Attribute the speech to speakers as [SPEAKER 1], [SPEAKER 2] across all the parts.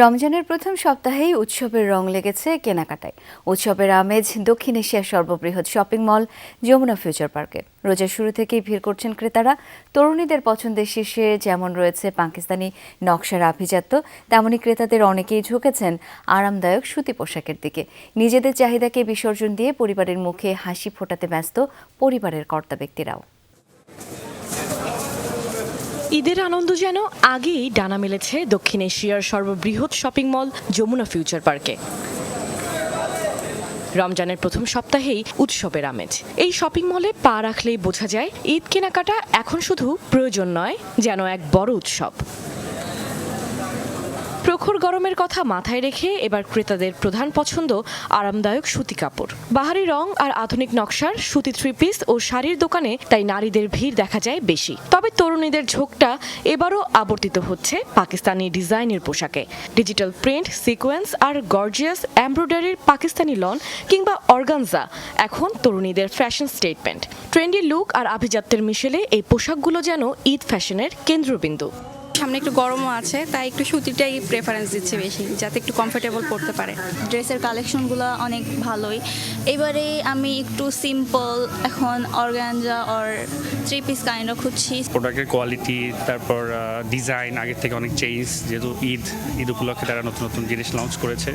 [SPEAKER 1] রমজানের প্রথম সপ্তাহেই উৎসবের রং লেগেছে কেনাকাটায়। উৎসবের আমেজ দক্ষিণ এশিয়ার সর্ববৃহৎ শপিং মল যমুনা ফিউচার পার্কে। রোজার শুরু থেকেই ভিড় করছেন ক্রেতারা। তরুণীদের পছন্দের শীর্ষে যেমন রয়েছে পাকিস্তানি নকশার আভিজাত্য, তেমনি ক্রেতাদের অনেকেই ঝুঁকেছেন আরামদায়ক সুতি পোশাকের দিকে। নিজেদের চাহিদাকে বিসর্জন দিয়ে পরিবারের মুখে হাসি ফোটাতে ব্যস্ত পরিবারের কর্তা ব্যক্তিরাও।
[SPEAKER 2] ঈদের আনন্দ যেন আগেই ডানা মেলেছে দক্ষিণ এশিয়ার সর্ববৃহৎ শপিং মল যমুনা ফিউচার পার্কে। রমজানের প্রথম সপ্তাহেই উৎসবের আমেজ। এই শপিং মলে পা রাখলেই বোঝা যায় ঈদ কেনাকাটা এখন শুধু প্রয়োজন নয়, যেন এক বড় উৎসব। প্রখর গরমের কথা মাথায় রেখে এবার ক্রেতাদের প্রধান পছন্দ আরামদায়ক সুতি কাপড়। বাহারি রং আর আধুনিক নকশার সুতি থ্রি পিস ও শাড়ির দোকানে তাই নারীদের ভিড় দেখা যায় বেশি। তবে তরুণীদের ঝোঁকটা এবারও আবর্তিত হচ্ছে পাকিস্তানি ডিজাইনের পোশাকে। ডিজিটাল প্রিন্ট, সিকোয়েন্স আর গর্জিয়াস এমব্রয়ডারির পাকিস্তানি লন কিংবা অর্গানজা এখন তরুণীদের ফ্যাশন স্টেটমেন্ট। ট্রেন্ডি লুক আর আভিজাত্যের মিশেলে এই পোশাকগুলো যেন ঈদ ফ্যাশনের কেন্দ্রবিন্দু।
[SPEAKER 3] সামনে একটু গরমও আছে, তাই একটু সুতিটাই প্রেফারেন্স দিচ্ছে বেশি, যাতে একটু কমফোর্টেবল পড়তে পারে।
[SPEAKER 4] ড্রেসের কালেকশনগুলো অনেক ভালোই। এবারে আমি একটু সিম্পল এখন অর্গানজা আর থ্রি পিস কাইন্ডও খুঁজছি।
[SPEAKER 5] প্রোডাক্টের কোয়ালিটি, তারপর ডিজাইন আগের থেকে অনেক চেঞ্জ, যেহেতু ঈদ উপলক্ষে তারা নতুন নতুন জিনিস লঞ্চ করেছে,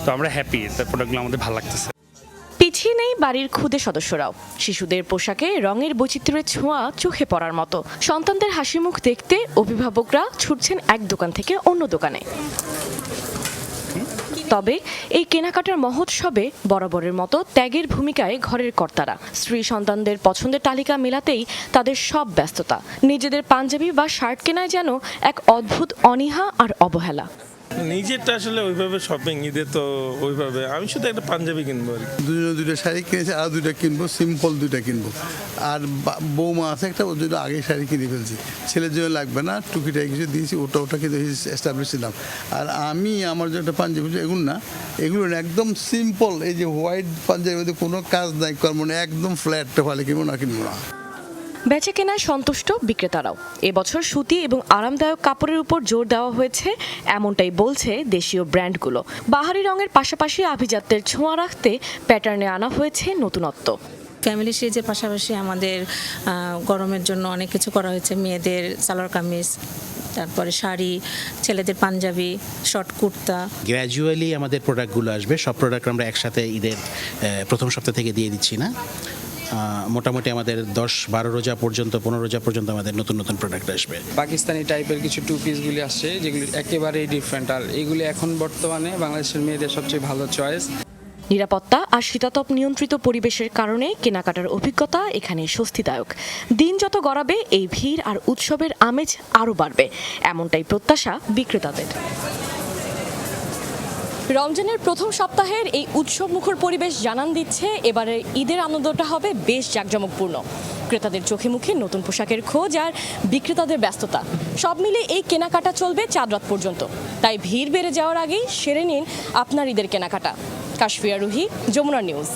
[SPEAKER 5] তো আমরা হ্যাপি। তার প্রোডাক্টগুলো আমাদের ভালো লাগতেছে।
[SPEAKER 2] পিছিয়ে নেই বাড়ির ক্ষুদে সদস্যরাও। শিশুদের পোশাকে রঙের বৈচিত্র্যের ছোঁয়া চোখে পড়ার মতো। সন্তানদের হাসি মুখ দেখতে অভিভাবকরা ছুটছেন এক দোকান থেকে অন্য দোকানে। তবে এই কেনাকাটার মহোৎসবে বরাবরের মতো ত্যাগের ভূমিকায় ঘরের কর্তারা। স্ত্রী সন্তানদের পছন্দের তালিকা মেলাতেই তাদের সব ব্যস্ততা। নিজেদের পাঞ্জাবি বা শার্ট কেনায় যেন এক অদ্ভুত অনীহা আর অবহেলা।
[SPEAKER 6] নিজেরটা আসলে ওইভাবে শপিং ঈদে তো ওইভাবে আমি শুধু একটা পাঞ্জাবি কিনবো আর কি।
[SPEAKER 7] দুটো শাড়ি কিনেছি, আর দুইটা কিনবো, সিম্পল দুইটা কিনবো। আর বৌমা আছে একটা, ওর জন্য আগে শাড়ি কিনে ফেলছি, ছেলের জন্য লাগবে না, টুকিটাই কিছু দিয়েছি, ওটা কিন্তু এস্টাবলিশ ছিলাম। আর আমি আমার জন্য একটা পাঞ্জাবি, এগুলো না একদম সিম্পল, এই যে হোয়াইট পাঞ্জাবির মধ্যে কোনো কাজ নাই কর্ম নেই, একদম ফ্ল্যাট ফালে কিনবো না
[SPEAKER 2] বেচে কেনায় সন্তুষ্ট বিক্রেতারাও। এবছর সুতি এবং আরামদায়ক কাপড়ের উপর জোর দেওয়া হয়েছে, এমনটাই বলছে দেশীয় ব্র্যান্ডগুলো। বাহারি রঙের পাশাপাশি আভিজাত্যের ছোঁয়া রাখতে প্যাটার্নে আনা হয়েছে নতুনত্ব।
[SPEAKER 3] ফ্যামিলি সিরিজের পাশাপাশি আমাদের গরমের জন্য অনেক কিছু করা হয়েছে। মেয়েদের সালোয়ার কামিজ, তারপরে শাড়ি, ছেলেদের পাঞ্জাবি, শর্ট কুর্তা।
[SPEAKER 8] গ্র্যাজুয়ালি আমাদের প্রোডাক্টগুলো আসবে। সব প্রোডাক্ট আমরা একসাথে ঈদের প্রথম সপ্তাহ থেকে দিয়ে দিচ্ছি না। মোটামুটি আমাদের 10-12 রোজা পর্যন্ত, 15 রোজা পর্যন্ত আমাদের নতুন নতুন প্রোডাক্ট আসবে।
[SPEAKER 9] পাকিস্তানি টাইপের কিছু টু পিসগুলি আসছে, যেগুলি একেবারেই ডিফারেন্ট, আর এগুলি এখন বর্তমানে বাংলাদেশের মেয়েদের সবচেয়ে ভালো চয়েস।
[SPEAKER 2] নিরাপত্তা আর শীতাতপ নিয়ন্ত্রিত পরিবেশের কারণে কেনাকাটার অভিজ্ঞতা এখানে স্বস্তিদায়ক। দিন যত গড়াবে এই ভিড় আর উৎসবের আমেজ আরও বাড়বে, এমনটাই প্রত্যাশা বিক্রেতাদের। রমজানের প্রথম সপ্তাহের এই উৎসব মুখর পরিবেশ জানান দিচ্ছে এবারে ঈদের আনন্দটা হবে বেশ জাঁকজমকপূর্ণ। ক্রেতাদের চোখে মুখে নতুন পোশাকের খোঁজ আর বিক্রেতাদের ব্যস্ততা, সব মিলে এই কেনাকাটা চলবে চাঁদ রাত পর্যন্ত। তাই ভিড় বেড়ে যাওয়ার আগেই সেরে নিন আপনার ঈদের কেনাকাটা। Kashfia Ruhi, Jamuna news.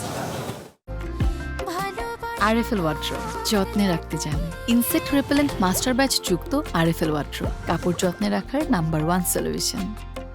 [SPEAKER 10] RFL wardrobe যত্নে রাখতে চান? ইনসেক্ট রিপেলেন্ট মাস্টার ব্যাচ যুক্ত আরএফএল ওয়ার্ড্রোব কাপড় যত্নে রাখার নাম্বার 1 সলিউশন।